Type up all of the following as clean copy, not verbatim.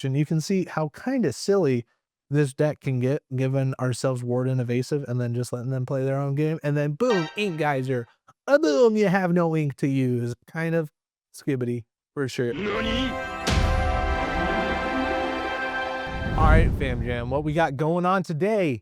And you can see how kind of silly this deck can get, given ourselves Ward and Evasive, and then just letting them play their own game, and then boom, Ink Geyser. Boom, you have no ink to use. Kind of skibbity for sure. All right, fam jam, what we got going on today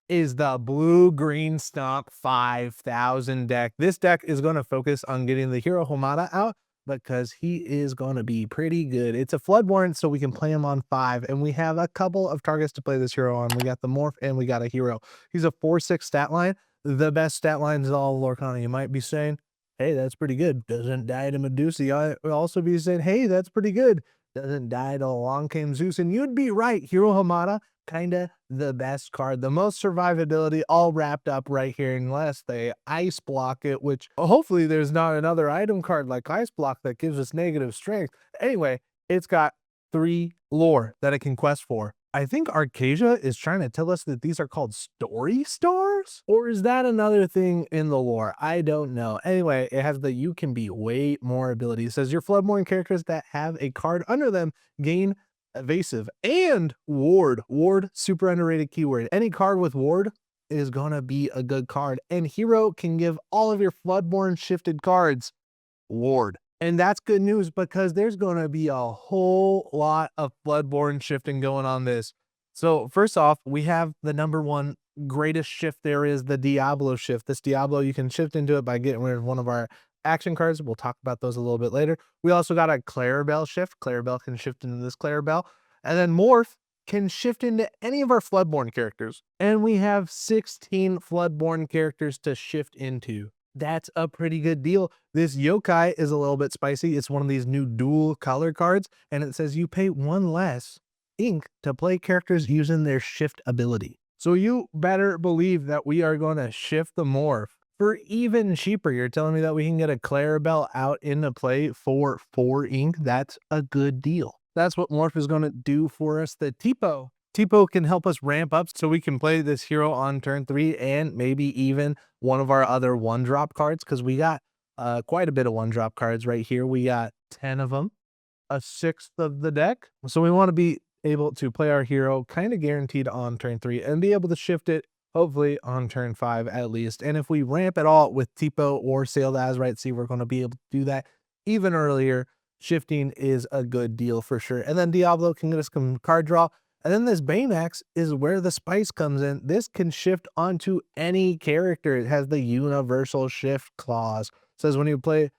is the Blue Green Stomp 5000 deck. This deck is going to focus on getting the Hiro Hamada out because he is going to be pretty good. It's a Floodborn, so we can play him on 5, and we have a couple of targets to play this hero on. We got the Morph, and we got a Hero. He's a 4/6 stat line. The best stat lines in all of Lorcana. You might be saying, hey, that's pretty good. Doesn't die to Medusa. I will also be saying, hey, that's pretty good. Doesn't die to Along Came Zeus. And you'd be right. Hiro Hamada, kinda the best card, the most survivability, all wrapped up right here, unless they ice block it, which hopefully there's not another item card like ice block that gives us negative strength. Anyway, it's got 3 lore that it can quest for. I think Arcasia is trying to tell us that these are called story stars, or is that another thing in the lore? I don't know. Anyway, it has the you can be way more ability. It says your Floodborn characters that have a card under them gain Evasive and Ward. Ward, super underrated keyword. Any card with Ward is gonna be a good card. And Hiro can give all of your Floodborn shifted cards Ward. And that's good news because there's gonna be a whole lot of Floodborn shifting going on this. So first off, we have the #1 greatest shift there is, the Diablo shift. This Diablo, you can shift into it by getting rid of one of our action cards. We'll talk about those a little bit later. We also got a Clarabelle shift. Clarabelle can shift into this Clarabelle. And then Morph can shift into any of our Floodborn characters. And we have 16 Floodborn characters to shift into. That's a pretty good deal. This Yokai is a little bit spicy. It's one of these new dual color cards. And it says you pay 1 less ink to play characters using their shift ability. So you better believe that we are going to shift the Morph for even cheaper. You're telling me that we can get a Clarabelle out into play for 4 ink? That's a good deal. That's what Morph is going to do for us. The Tipo can help us ramp up so we can play this hero on turn 3 and maybe even one of our other 1-drop cards, because we got quite a bit of 1-drop cards right here. We got 10 of them, a 1/6 of the deck. So we want to be able to play our hero kind of guaranteed on turn 3 and be able to shift it hopefully on turn 5 at least. And if we ramp at all with Tipo or Sailed Azurite Sea, we're going to be able to do that even earlier. Shifting is a good deal for sure. And then Diablo can get us some card draw. And then this Baymax is where the spice comes in. This can shift onto any character. It has the universal shift clause. It says when you play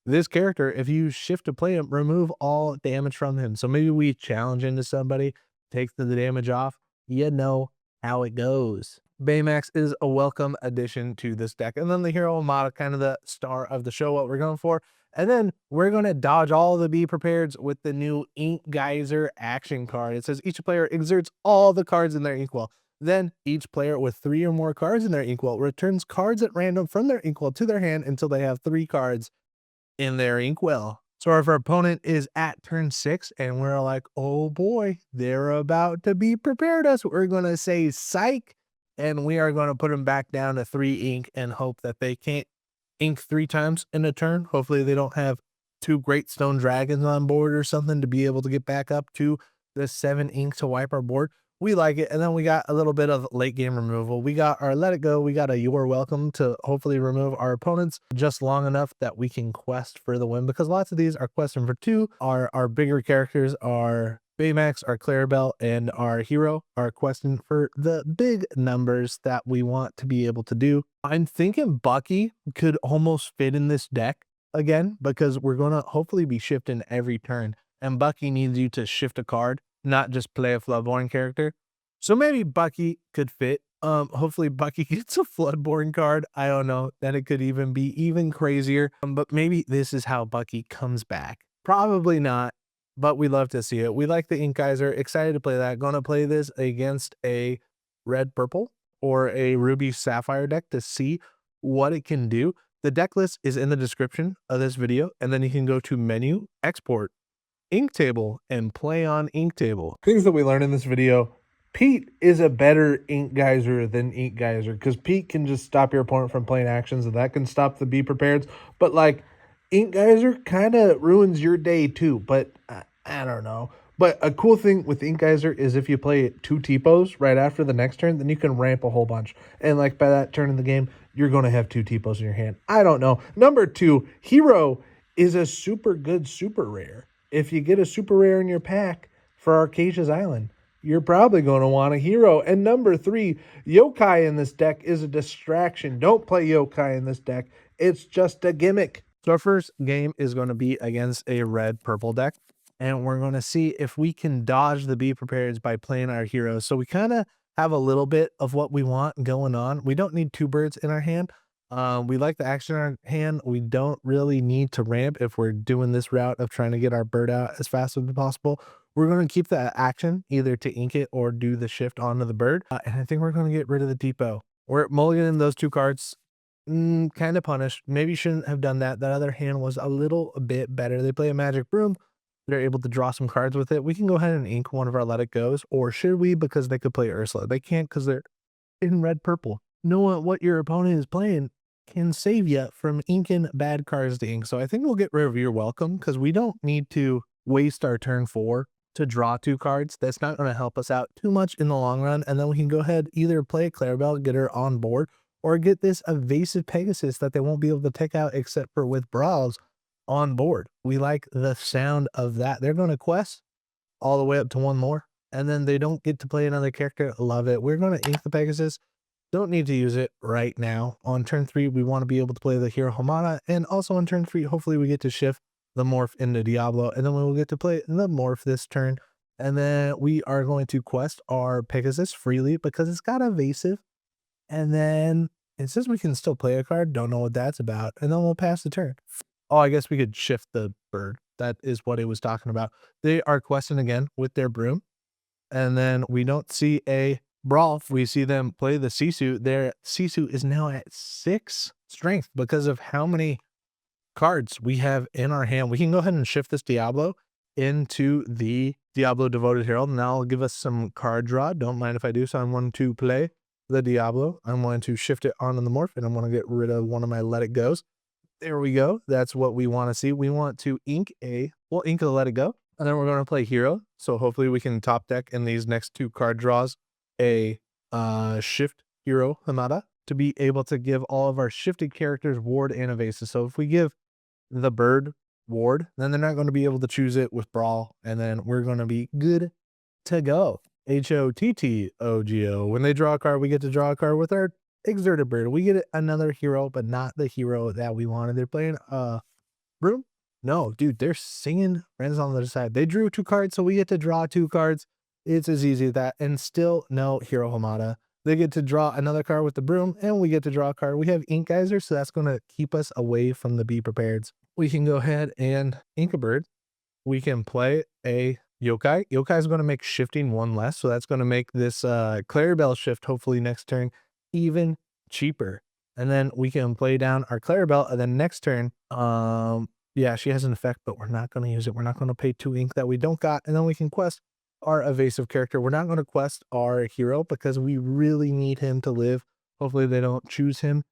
this character, if you shift to play him, remove all damage from him. So maybe we challenge into somebody, takes the damage off. You know how it goes. Baymax is a welcome addition to this deck. And then the Hiro Hamada, kind of the star of the show, what we're going for. And then we're going to dodge all the Be Prepareds with the new Ink Geyser action card. It says each player exerts all the cards in their inkwell. Then each player with 3 or more cards in their inkwell returns cards at random from their inkwell to their hand until they have 3 cards in their inkwell. So if our opponent is at turn 6 and we're like, oh boy, they're about to Be Prepared us, we're going to say psych, and we are going to put them back down to 3 ink and hope that they can't ink 3 times in a turn. Hopefully they don't have 2 Great Stone Dragons on board or something to be able to get back up to the 7 ink to wipe our board. We like it. And then we got a little bit of late game removal. We got our Let It Go. We got a You Are Welcome to hopefully remove our opponents just long enough that we can quest for the win, because lots of these are questing for 2. Our bigger characters are Baymax, our Clarabelle, and our Hero are questing for the big numbers that we want to be able to do. I'm thinking Bucky could almost fit in this deck again, because we're going to hopefully be shifting every turn, and Bucky needs you to shift a card, not just play a Floodborn character. So maybe Bucky could fit. Hopefully Bucky gets a Floodborn card. I don't know. Then it could even be even crazier. But maybe this is how Bucky comes back. Probably not, but we love to see it. We like the Ink Geyser. Excited to play that. Gonna play this against a red-purple or a ruby sapphire deck to see what it can do. The deck list is in the description of this video, and then you can go to menu, export, inktable, and play on inktable. Things that we learned in this video: Pete is a better Ink Geyser than Ink Geyser, because Pete can just stop your opponent from playing actions, and that can stop the Be Prepared. But like, Ink Geyser kind of ruins your day too, but I don't know. But a cool thing with Ink Geyser is if you play 2 TPOs right after the next turn, then you can ramp a whole bunch. And like by that turn in the game, you're going to have 2 TPOs in your hand. I don't know. Number 2, Hiro is a super good super rare. If you get a super rare in your pack for Arcasia's Island, you're probably going to want a Hiro. And number 3, Yokai in this deck is a distraction. Don't play Yokai in this deck. It's just a gimmick. So our first game is going to be against a red-purple deck. And we're going to see if we can dodge the Be Prepared by playing our heroes. So we kind of have a little bit of what we want going on. We don't need 2 birds in our hand. We like the action in our hand. We don't really need to ramp if we're doing this route of trying to get our bird out as fast as possible. We're going to keep the action either to ink it or do the shift onto the bird. And I think we're going to get rid of the depot. We're mulliganing those 2 cards. Kind of punished. Maybe shouldn't have done that. That other hand was a little bit better. They play a magic broom. They're able to draw some cards with it. We can go ahead and ink one of our Let It Goes, or should we? Because they could play Ursula. They can't because they're in red-purple. Know what your opponent is playing can save you from inking bad cards to ink. So I think we'll get rid of Your Welcome because we don't need to waste our turn 4 to draw 2 cards. That's not going to help us out too much in the long run. And then we can go ahead, either play a Clarabelle, get her on board, or get this evasive Pegasus that they won't be able to take out except for withdrawals on board. We like the sound of that. They're going to quest all the way up to 1 more, and then they don't get to play another character. Love it. We're going to ink the Pegasus. Don't need to use it right now. On turn 3, we want to be able to play the Hiro Hamada, and also on turn 3, hopefully we get to shift the morph into Diablo, and then we will get to play the morph this turn, and then we are going to quest our Pegasus freely because it's got evasive, and then it says we can still play a card. Don't know what that's about, and then we'll pass the turn. Oh, I guess we could shift the bird. That is what it was talking about. They are questing again with their broom. And then we don't see a brawl. We see them play the Sisu. Their Sisu is now at 6 strength because of how many cards we have in our hand. We can go ahead and shift this Diablo into the Diablo Devoted Herald. And that'll give us some card draw. Don't mind if I do. So I'm going to play the Diablo. I'm going to shift it onto the morph. And I'm going to get rid of one of my Let It Goes. There we go. That's what we want to see. We want to ink we'll ink a Let It Go. And then we're going to play Hiro. So hopefully we can top deck in these next 2 card draws a shift Hiro Hamada to be able to give all of our shifted characters ward and evasive. So if we give the bird ward, then they're not going to be able to choose it with brawl. And then we're going to be good to go. HOTTOGO. When they draw a card, we get to draw a card with our Exerted Bird. We get another hero, but not the hero that we wanted. They're playing broom. No, dude, they're singing Friends on the Other Side. They drew 2 cards, so we get to draw 2 cards. It's as easy as that. And still no Hiro Hamada. They get to draw another card with the broom, and we get to draw a card. We have Ink Geyser, so that's going to keep us away from the Be Prepared. We can go ahead and ink a bird. We can play a Yokai. Yokai is going to make shifting 1 less, so that's going to make this Clarabelle shift hopefully next turn even cheaper. And then we can play down our Clarabelle, and then next turn, yeah, she has an effect, but we're not going to use it. We're not going to pay 2 ink that we don't got, and then we can quest our evasive character. We're not going to quest our hero because we really need him to live. Hopefully they don't choose him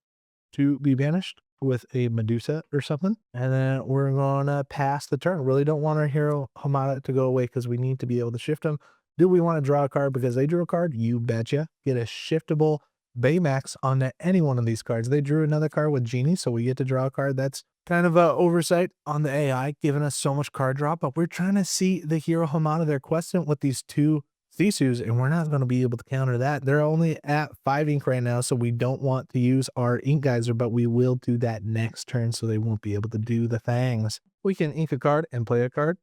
to be banished with a Medusa or something. And then we're going to pass the turn. Really don't want our hero Hamada to go away because we need to be able to shift him. Do we want to draw a card because they drew a card? You betcha. Get a shiftable Baymax onto any one of these cards. They drew another card with Genie, so we get to draw a card. That's kind of a oversight on the AI, giving us so much card drop, but we're trying to see the Hiro Hamada. They're questing with these 2 Sisus, and we're not going to be able to counter that. They're only at 5 ink right now, so we don't want to use our Ink Geyser, but we will do that next turn, so they won't be able to do the things. We can ink a card and play a card.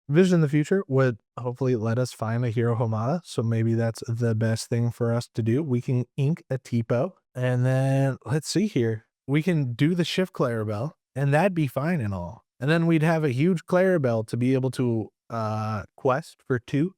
Vision in the future would hopefully let us find a Hiro Hamada, so maybe that's the best thing for us to do. We can ink a Tipo, and then let's see here. We can do the shift Clarabelle, and that'd be fine and all. And then we'd have a huge Clarabelle to be able to quest for 2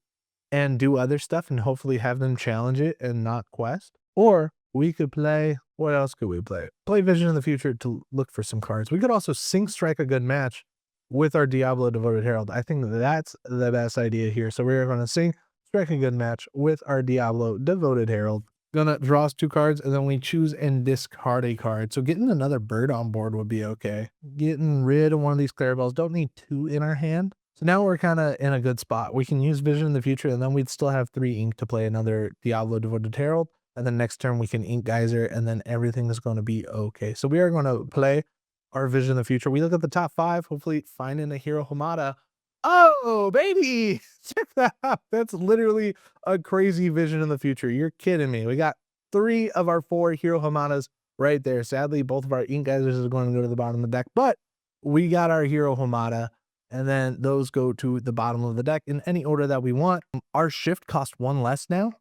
and do other stuff and hopefully have them challenge it and not quest. Or we could play, what else could we play? Play Vision in the future to look for some cards. We could also Sync Strike a good match with our Diablo Devoted Herald. I think that's the best idea here. So we're going to Sync Strike a good match with our Diablo Devoted Herald. Gonna draw us 2 cards, and then we choose and discard a card. So getting another bird on board would be okay. Getting rid of one of these Clarabelles. Don't need 2 in our hand. So now we're kind of in a good spot. We can use Vision in the future, and then we'd still have 3 ink to play another Diablo Devoted Herald. And then next turn we can ink Geyser, and then everything is going to be okay. So we are going to play our Vision in the future. We look at the top 5, hopefully finding a Hiro Hamada. Oh, baby! Check that out. That's literally a crazy Vision in the future. You're kidding me. We got 3 of our 4 Hiro Hamadas right there. Sadly, both of our ink Geysers are going to go to the bottom of the deck, but we got our Hiro Hamada, and then those go to the bottom of the deck in any order that we want. Our shift costs 1 less now,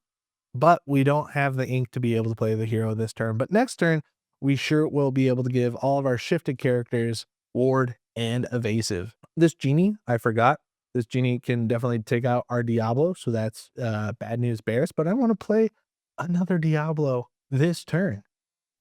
but we don't have the ink to be able to play the hero this turn. But next turn, we sure will be able to give all of our shifted characters ward and evasive. This genie, I forgot. This genie can definitely take out our Diablo, so that's bad news bears. But I want to play another Diablo this turn.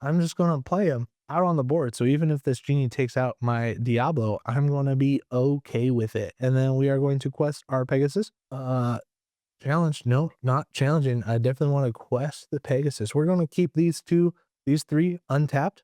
I'm just going to play him out on the board. So even if this genie takes out my Diablo, I'm going to be okay with it. And then we are going to quest our Pegasus. Challenge? No, not challenging. I definitely want to quest the Pegasus. We're going to keep these 3 untapped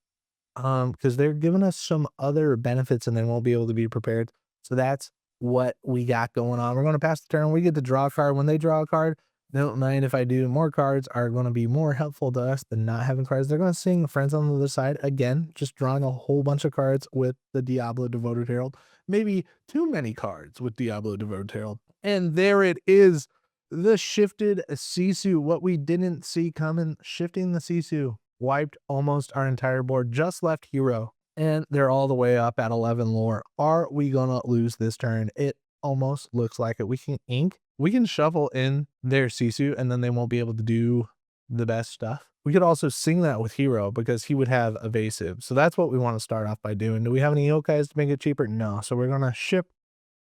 because they're giving us some other benefits and then we'll be able to be prepared. So that's what we got going on. We're going to pass the turn. We get to draw a card. When they draw a card, don't mind if I do. More cards are going to be more helpful to us than not having cards. They're going to sing Friends on the Other Side again, just drawing a whole bunch of cards with the Diablo Devoted Herald. Maybe too many cards with Diablo Devoted Herald. And there it is. The shifted Sisu, what we didn't see coming, shifting the Sisu, wiped almost our entire board, just left Hiro, and they're all the way up at 11 lore. Are we gonna lose this turn? It almost looks like it. We can ink, we can shuffle in their Sisu, and then they won't be able to do the best stuff. We could also sing that with Hiro because he would have evasive. So that's what we want to start off by doing. Do we have any yokais to make it cheaper? No. So we're gonna ship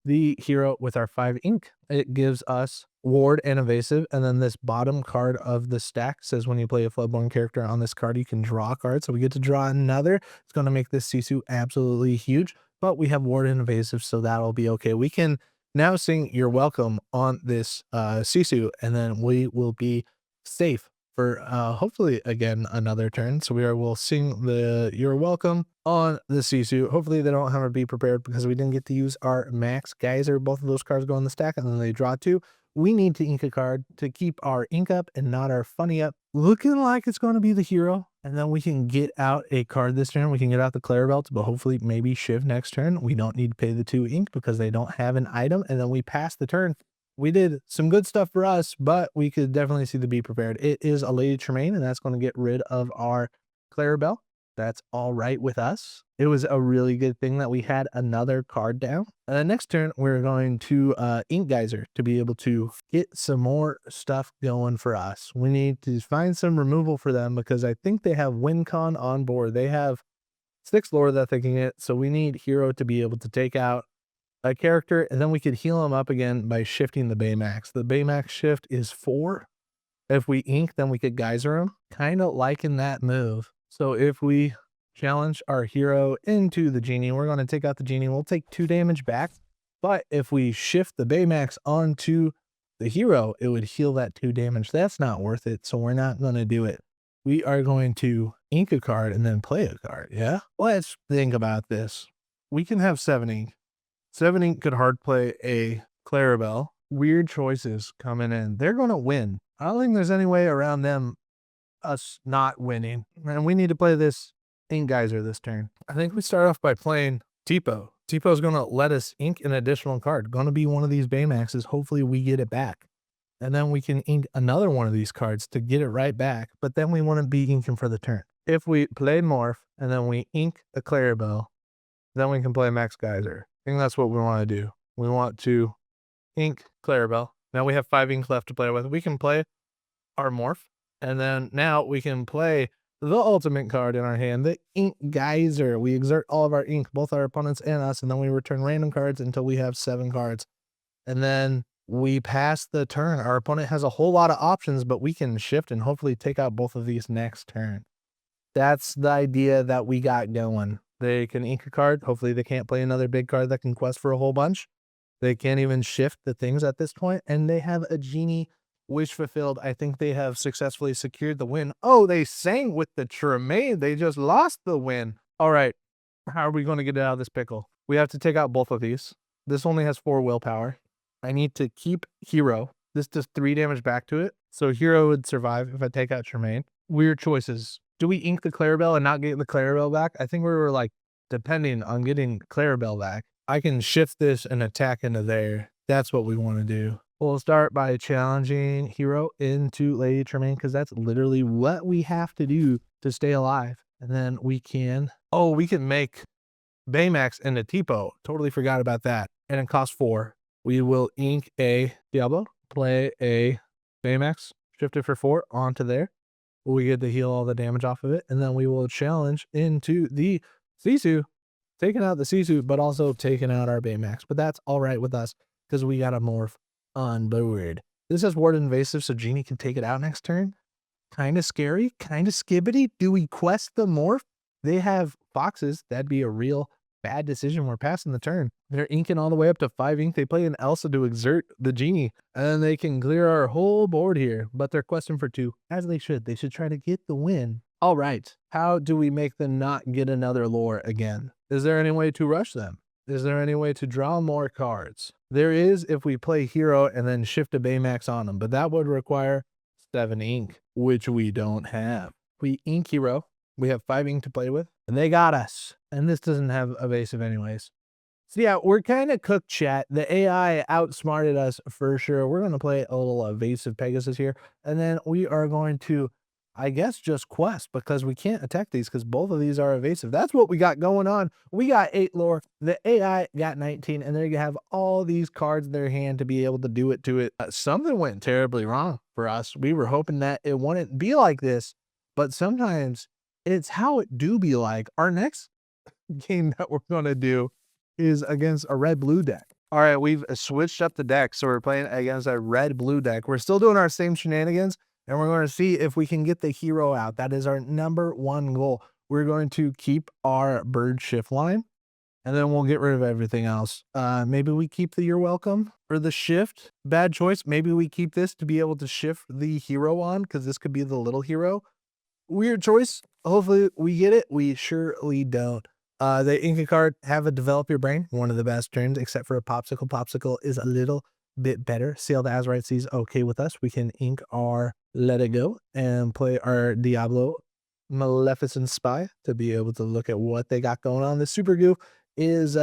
the hero with our 5 ink. It gives us ward and evasive, and then this bottom card of the stack says when you play a Floodborn character on this card, you can draw a card. So we get to draw another. It's going to make this Sisu absolutely huge, but we have ward and evasive, so that'll be okay. We can now sing You're Welcome on this Sisu, and then we will be safe for hopefully again another turn. So we'll sing the You're Welcome on the Sisu. Hopefully they don't have to be prepared because we didn't get to use our max geyser. Both of those cards go in the stack and then they draw 2. We need to ink a card to keep our ink up and not our funny up. Looking like it's going to be the hero, and then we can get out a card this turn. We can get out the Clarabelt, but hopefully maybe Shiv next turn. We don't need to pay the 2 ink because they don't have an item, and then we pass the turn. We did some good stuff for us, but we could definitely see the Be Prepared. It is a Lady Tremaine, and that's going to get rid of our Clarabelle. That's all right with us. It was a really good thing that we had another card down. And then next turn, we're going to Ink Geyser to be able to get some more stuff going for us. We need to find some removal for them because I think they have WinCon on board. They have 6 lore that they can get, so we need Hiro to be able to take out a character, and then we could heal him up again by shifting the Baymax. The Baymax shift is 4. If we ink, then we could Geyser him. Kind of liking that move. So if we challenge our hero into the genie, we're going to take out the genie. We'll take 2 damage back. But if we shift the Baymax onto the hero, it would heal that 2 damage. That's not worth it, so we're not going to do it. We are going to ink a card and then play a card, yeah? Let's think about this. We can have 7 ink. 7 ink could hard play a Clarabelle. Weird choices coming in. They're going to win. I don't think there's any way around us not winning. And we need to play this Ink Geyser this turn. I think we start off by playing Tipo. Tipo is going to let us ink an additional card. Going to be one of these Baymaxes. Hopefully we get it back. And then we can ink another one of these cards to get it right back. But then we want to be inking for the turn. If we play Morph and then we ink a Clarabelle, then we can play Max Geyser. I think that's what we want to do. We want to ink Clarabelle. Now we have 5 ink left to play with. We can play our Morph. And then now we can play the ultimate card in our hand, the Ink Geyser. We exert all of our ink, both our opponents and us, and then we return random cards until we have 7 cards. And then we pass the turn. Our opponent has a whole lot of options, but we can shift and hopefully take out both of these next turn. That's the idea that we got going. They can ink a card. Hopefully they can't play another big card that can quest for a whole bunch. They can't even shift the things at this point, and they have a genie. Wish fulfilled. I think they have successfully secured the win. Oh, they sang with the Tremaine. They just lost the win. All right. How are we going to get out of this pickle? We have to take out both of these. This only has 4 willpower. I need to keep Hiro. This does 3 damage back to it. So Hiro would survive if I take out Tremaine. Weird choices. Do we ink the Clarabelle and not get the Clarabelle back? I think we were like depending on getting Clarabelle back. I can shift this and attack into there. That's what we want to do. We'll start by challenging Hiro into Lady Tremaine because that's literally what we have to do to stay alive. And then we can make Baymax into Tipo. Totally forgot about that. And it costs 4. We will ink a Diablo, play a Baymax, shift it for 4 onto there. We get to heal all the damage off of it. And then we will challenge into the Sisu, taking out the Sisu, but also taking out our Baymax. But that's all right with us because we got a morph on board. This has Ward Invasive, so Genie can take it out next turn. Kind of scary, kind of skibbity. Do we quest the morph? They have foxes. That'd be a real bad decision. We're passing the turn. They're inking all the way up to 5 ink. They play an Elsa to exert the Genie, and then they can clear our whole board here. But they're questing for 2, as they should. They should try to get the win. All right. How do we make them not get another lore again? Is there any way to rush them? Is there any way to draw more cards? There is if we play Hiro and then shift a Baymax on them, but that would require 7 ink, which we don't have. We ink Hiro. We have 5 ink to play with, and they got us. And this doesn't have evasive anyways. So yeah, we're kind of cooked, chat. The AI outsmarted us for sure. We're going to play a little evasive Pegasus here, and then we are going to, I guess, just quest because we can't attack these because both of these are evasive. That's what we got going on. We got 8 lore. The AI got 19, and they have all these cards in their hand to be able to do it to it. Something went terribly wrong for us. We were hoping that it wouldn't be like this, but sometimes it's how it do be like. Our next game that we're going to do is against a red-blue deck. All right, we've switched up the deck, so we're playing against a red-blue deck. We're still doing our same shenanigans, and we're going to see if we can get the Hiro out. That is our #1 goal. We're going to keep our bird shift line, and then we'll get rid of everything else. Maybe we keep the You're Welcome or the shift. Bad choice. Maybe we keep this to be able to shift the Hiro on, because this could be the little Hiro. Weird choice. Hopefully we get it. We surely don't. The Inca card, have a develop your brain. One of the best turns, except for a popsicle. Popsicle is a little bit better. Sail the Azurite Seas okay with us. We can ink our Let It Go and play our Diablo Maleficent Spy to be able to look at what they got going on. The Super Goo is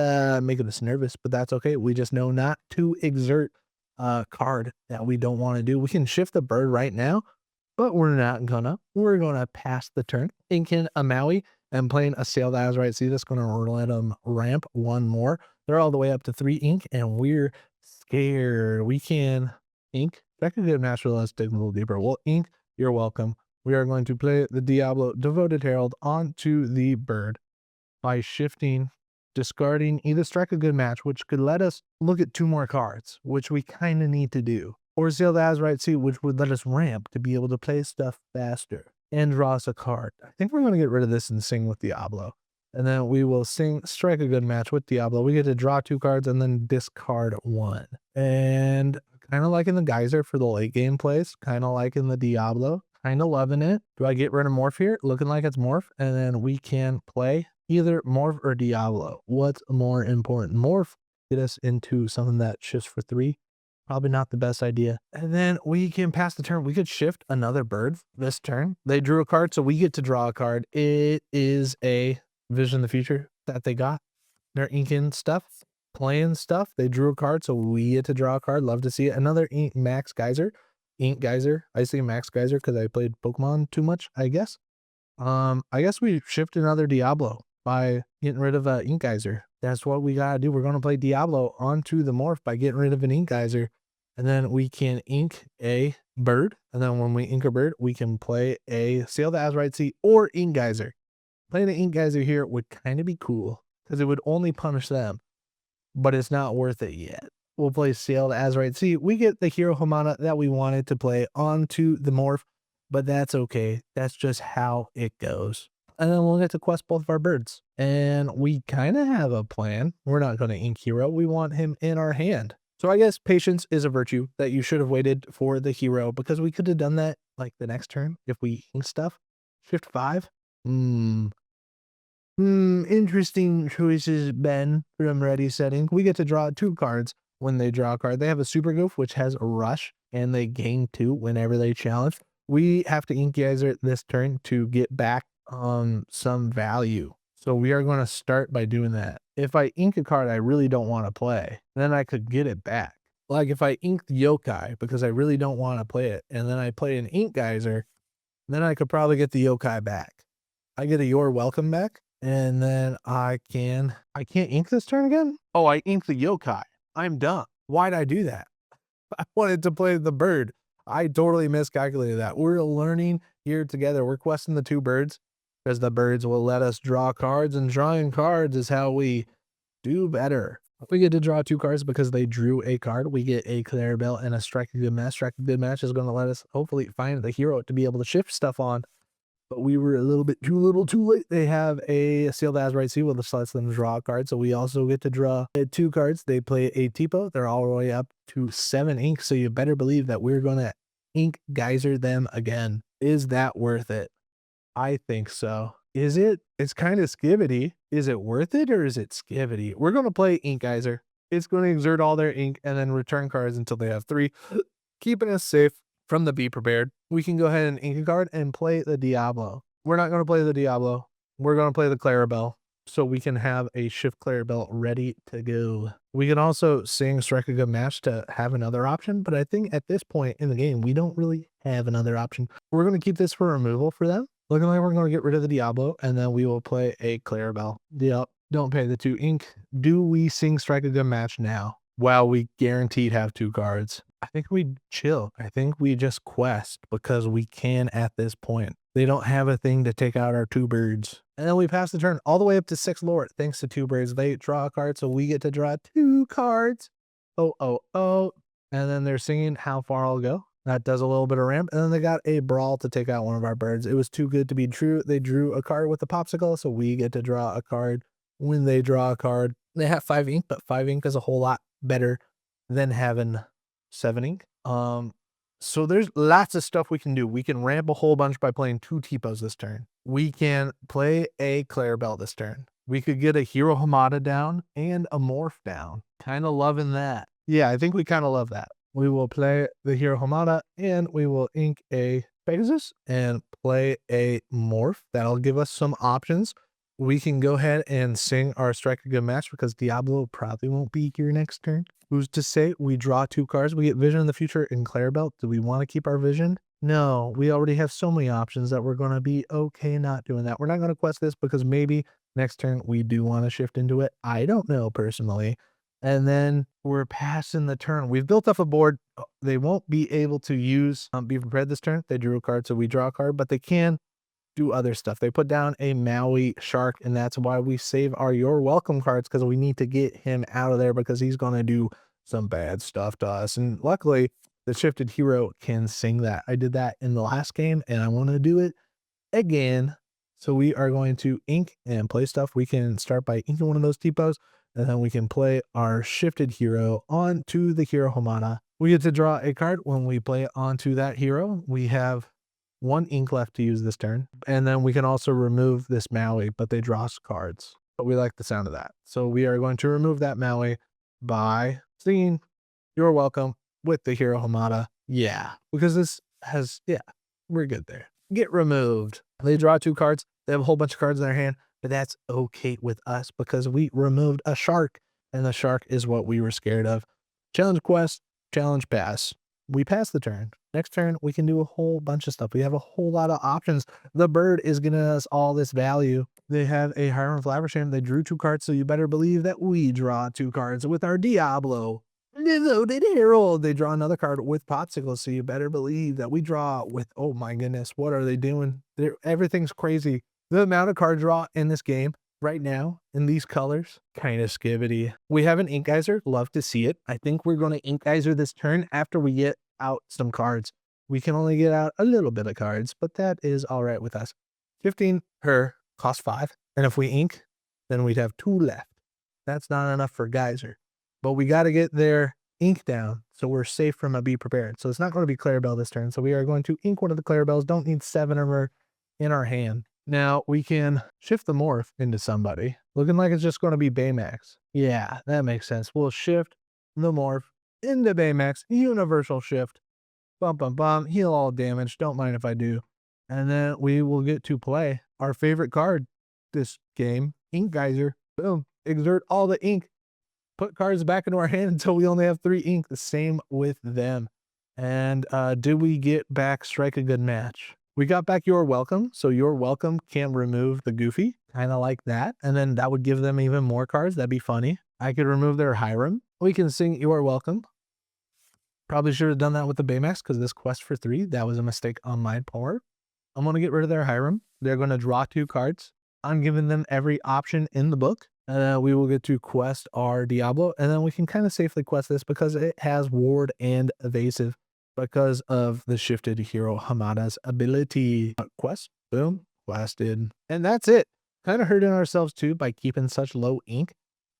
making us nervous, but that's okay. We just know not to exert a card that we don't want to do. We can shift the bird right now, but we're not gonna. We're gonna pass the turn. Inking a Maui and playing a Sail the Azurite Sea. That's gonna let them ramp 1 more. They're all the way up to 3 ink, and we're scared. We can ink. That could get natural. Let's dig a little deeper. We'll ink. You're welcome. We are going to play the Diablo Devoted Herald onto the bird by shifting, discarding either Strike a Good Match, which could let us look at 2 more cards, which we kind of need to do, or Sail the Azurite Sea, which would let us ramp to be able to play stuff faster and draw us a card. I think we're going to get rid of this and sing with Diablo. And then we will Strike a Good Match with Diablo. We get to draw 2 cards and then discard 1. And kind of like in the Geyser for the late game plays, kind of like in the Diablo, kind of loving it. Do I get rid of Morph here? Looking like it's Morph. And then we can play either Morph or Diablo. What's more important? Morph get us into something that shifts for 3. Probably not the best idea. And then we can pass the turn. We could shift another bird this turn. They drew a card, so we get to draw a card. It is a Vision of the Future that they got. They're inking stuff, playing stuff. They drew a card, so we get to draw a card. Love to see it. Another Ink Max Geyser. Ink Geyser. I say Max Geyser because I played Pokemon too much, I guess. I guess we shift another Diablo by getting rid of an Ink Geyser. That's what we gotta do. We're gonna play Diablo onto the morph by getting rid of an Ink Geyser. And then we can ink a bird. And then when we ink a bird, we can play a Sail the Azurite Sea or Ink Geyser. Playing an Ink Geyser here would kind of be cool because it would only punish them, but it's not worth it yet. We'll play Sail the Azurite Sea. We get the Hiro Hamada that we wanted to play onto the morph, but that's okay. That's just how it goes. And then we'll get to quest both of our birds. And we kind of have a plan. We're not going to ink Hiro. We want him in our hand. So I guess patience is a virtue that you should have waited for the Hiro, because we could have done that like the next turn if we ink stuff. Shift 5. Interesting choices, Ben, from Ready Setting. We get to draw 2 cards when they draw a card. They have a Super Goof, which has a Rush, and they gain 2 whenever they challenge. We have to ink geyser this turn to get back some value. So we are going to start by doing that. If I ink a card I really don't want to play, then I could get it back. Like if I ink the yokai because I really don't want to play it, and then I play an ink geyser, then I could probably get the yokai back. I get a You're Welcome back, and then I can't ink this turn again? Oh, I inked the yokai. I'm dumb. Why'd I do that? I wanted to play the bird. I totally miscalculated that. We're learning here together. We're questing the 2 birds because the birds will let us draw cards, and drawing cards is how we do better. We get to draw 2 cards because they drew a card. We get a Clarabelle and a Strike a Good Match. Strike a Good Match is going to let us hopefully find the hero to be able to shift stuff on. But we were a little bit too late. They have a Sealed Azurite Seal, which lets them draw a card. So we also get to draw 2 cards. They play a Tipo. They're all the way up to 7 ink. So you better believe that we're going to ink geyser them again. Is that worth it? I think so. Is it? It's kind of skivity. Is it worth it or is it skivity? We're going to play ink geyser. It's going to exert all their ink and then return cards until they have 3, keeping us safe from the Be Prepared. We can go ahead and ink a card and play the Diablo. We're not going to play the Diablo. We're going to play the Clarabelle so we can have a Shift Clarabelle ready to go. We can also sing Strike a Good Match to have another option, but I think at this point in the game, we don't really have another option. We're going to keep this for removal for them. Looking like we're going to get rid of the Diablo, and then we will play a Clarabelle. Yep, don't pay the 2 ink. Do we sing Strike a Good Match now? Wow, we guaranteed have 2 cards. I think we chill. I think we just quest because we can at this point. They don't have a thing to take out our 2 birds. And then we pass the turn all the way up to 6 Lord. Thanks to 2 birds, they draw a card, so we get to draw 2 cards. Oh, oh, oh. And then they're singing How Far I'll Go. That does a little bit of ramp. And then they got a Brawl to take out one of our birds. It was too good to be true. They drew a card with a popsicle, so we get to draw a card when they draw a card. They have 5 ink, but 5 ink is a whole lot better than having 7 ink. So there's lots of stuff we can do. We can ramp a whole bunch by playing 2 Tipos this turn. We can play a Clarabelle this turn. We could get a Hiro Hamada down and a Morph down. Kind of loving that. Yeah, I think we kind of love that. We will play the Hiro Hamada and we will ink a Pegasus and play a Morph. That'll give us some options. We can go ahead and sing our Strike a Good Match because Diablo probably won't be here next turn. Who's to say? We draw 2 cards. We get Vision in the future and Clarabelle. Do we want to keep our Vision? No, we already have so many options that we're going to be okay not doing that. We're not going to quest this because maybe next turn we do want to shift into it. I don't know personally. And then we're passing the turn. We've built up a board. They won't be able to use Be Prepared this turn. They drew a card, so we draw a card, but they can do other stuff. They put down a Maui shark, and that's why we save our You're Welcome cards, because we need to get him out of there because he's going to do some bad stuff to us. And luckily, the shifted hero can sing that. I did that in the last game, and I want to do it again. So we are going to ink and play stuff. We can start by inking one of those Tipos, and then we can play our shifted hero onto the Hiro Hamada. We get to draw a card when we play it onto that hero. We have 1 ink left to use this turn. And then we can also remove this Maui, but they draw cards. But we like the sound of that. So we are going to remove that Maui by singing You're Welcome with the Hiro Hamada. Yeah, because this has, yeah, we're good there. Get removed. They draw 2 cards. They have a whole bunch of cards in their hand, but that's okay with us because we removed a shark, and the shark is what we were scared of. Challenge quest, challenge pass. We pass the turn. Next turn, we can do a whole bunch of stuff. We have a whole lot of options. The bird is giving us all this value. They have a Hiram Flaversham. They drew 2 cards, so you better believe that we draw 2 cards with our Diablo. Devoted Herald. They draw another card with Popsicle, so you better believe that we draw with, oh my goodness, what are they doing? Everything's crazy. The amount of card draw in this game right now in these colors, kind of skivity. We have an ink geyser. Love to see it. I think we're going to ink geyser this turn after we get out some cards. We can only get out a little bit of cards, but that is all right with us. 15 per, cost 5. And if we ink, then we'd have 2 left. That's not enough for geyser. But we got to get their ink down so we're safe from a Be Prepared. So it's not going to be Clarabelle this turn. So we are going to ink one of the Clarabelles. Don't need 7 of her in our hand. Now we can shift the morph into somebody. Looking like it's just going to be Baymax. Yeah, that makes sense. We'll shift the morph into Baymax, universal shift. Bum, bum, bum, heal all damage. Don't mind if I do. And then we will get to play our favorite card this game, Ink Geyser. Boom. Exert all the ink. Put cards back into our hand until we only have 3 ink. The same with them. And did we get back Strike a Good Match? We got back You're Welcome. So You're Welcome can remove the Goofy. Kind of like that. And then that would give them even more cards. That'd be funny. I could remove their Hiro. We can sing You're Welcome. Probably should have done that with the Baymax because this quest for 3, that was a mistake on my part. I'm going to get rid of their Hiro. They're going to draw 2 cards. I'm giving them every option in the book. We will get to quest our Diablo, and then we can kind of safely quest this because it has ward and evasive because of the shifted Hiro Hamada's ability. Quest, boom, quested. And that's it. Kind of hurting ourselves too by keeping such low ink,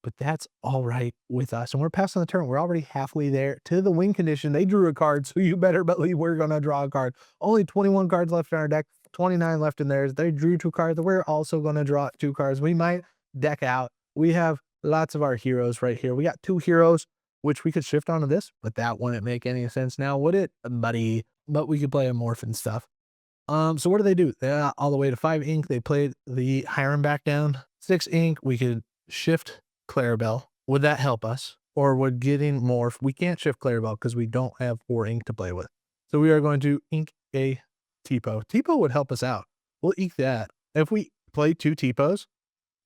but that's all right with us. And we're passing the turn. We're already halfway there to the win condition. They drew a card, so you better believe we're going to draw a card. Only 21 cards left in our deck, 29 left in theirs. They drew 2 cards. We're also going to draw 2 cards. We might deck out. We have lots of our heroes right here. We got 2 heroes, which we could shift onto this, but that wouldn't make any sense now, would it, buddy? But we could play a morph and stuff. So what do? They got all the way to 5 ink. They played the Hiram back down. 6 ink. We could shift Clarabelle. Would that help us? Or would getting morph? We can't shift Clarabelle because we don't have 4 ink to play with. So we are going to ink a Tipo. Tipo would help us out. We'll ink that. If we play 2 Tipos,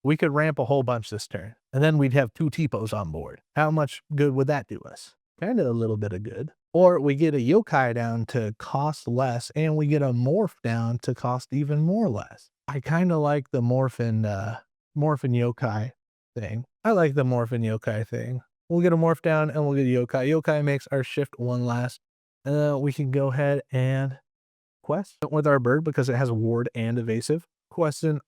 we could ramp a whole bunch this turn. And then we'd have 2 Tipos on board. How much good would that do us? Kind of a little bit of good. Or we get a yokai down to cost less, and we get a morph down to cost even more less. I kind of like the morph and yokai thing. I like the morph and yokai thing. We'll get a morph down and we'll get a yokai. Yokai makes our shift 1 last. And then we can go ahead and quest with our bird because it has ward and evasive. Question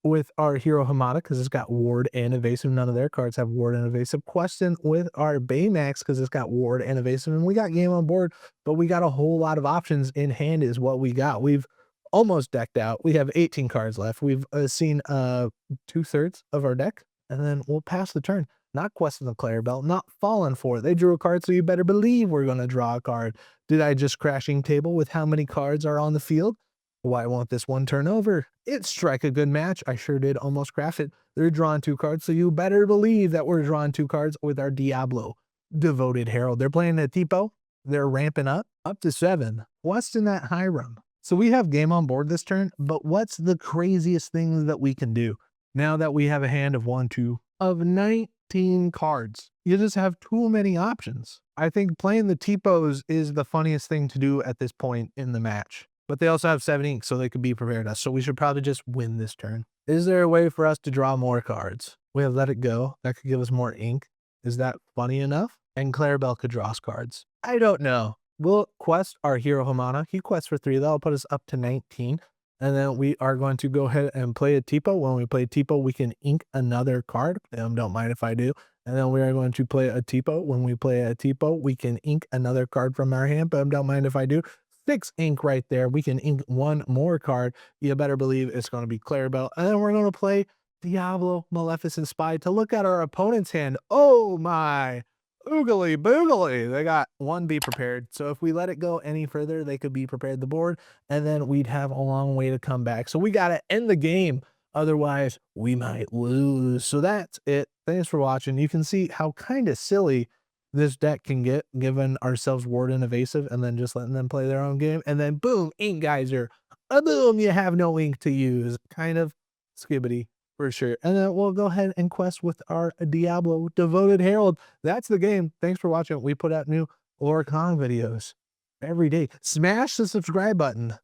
with our Hiro Hamada because it's got ward and evasive. None of their cards have ward and evasive. Question with our Baymax because it's got ward and evasive. And we got game on board, but we got a whole lot of options in hand is what we got. We've almost decked out. We have 18 cards left. We've seen 2/3 of our deck, and then we'll pass the turn. Not questing the Clarabelle, not falling for it. They drew a card, so you better believe we're going to draw a card. Did I just crashing table with how many cards are on the field? Why won't this one turn over? It Strike a Good Match. I sure did almost craft it. They're drawing 2 cards, so you better believe that we're drawing 2 cards with our Diablo, Devoted Herald. They're playing a Tipo. They're ramping up to 7. What's in that Hiram? So we have game on board this turn, but what's the craziest thing that we can do? Now that we have a hand of 19 cards, you just have too many options. I think playing the Tipos is the funniest thing to do at this point in the match. But they also have 7 ink, so they could be prepared us. So we should probably just win this turn. Is there a way for us to draw more cards? We have Let It Go. That could give us more ink. Is that funny enough? And Clarabelle could draw us cards. I don't know. We'll quest our Hiro Hamada. He quests for 3. That'll put us up to 19. And then we are going to go ahead and play a Tipo. When we play Tipo, we can ink another card. Don't mind if I do. And then we are going to play a Tipo. When we play a Tipo, we can ink another card from our hand. But don't mind if I do. 6 ink right there. We can ink 1 more card. You better believe it's going to be Clarabelle. And then we're going to play Diablo Maleficent Spy to look at our opponent's hand. Oh my oogly boogly. They got 1 Be Prepared. So if we let it go any further, they could be prepared the board. And then we'd have a long way to come back. So we got to end the game. Otherwise, we might lose. So that's it. Thanks for watching. You can see how kind of silly this deck can get, given ourselves ward and evasive, and then just letting them play their own game. And then boom, ink geyser. Boom, you have no ink to use. Kind of skibbity for sure. And then we'll go ahead and quest with our Diablo Devoted Herald. That's the game. Thanks for watching. We put out new Lorcana videos every day. Smash the subscribe button.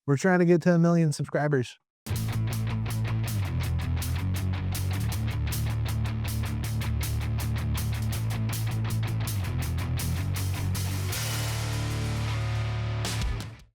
We're trying to get to 1 million subscribers.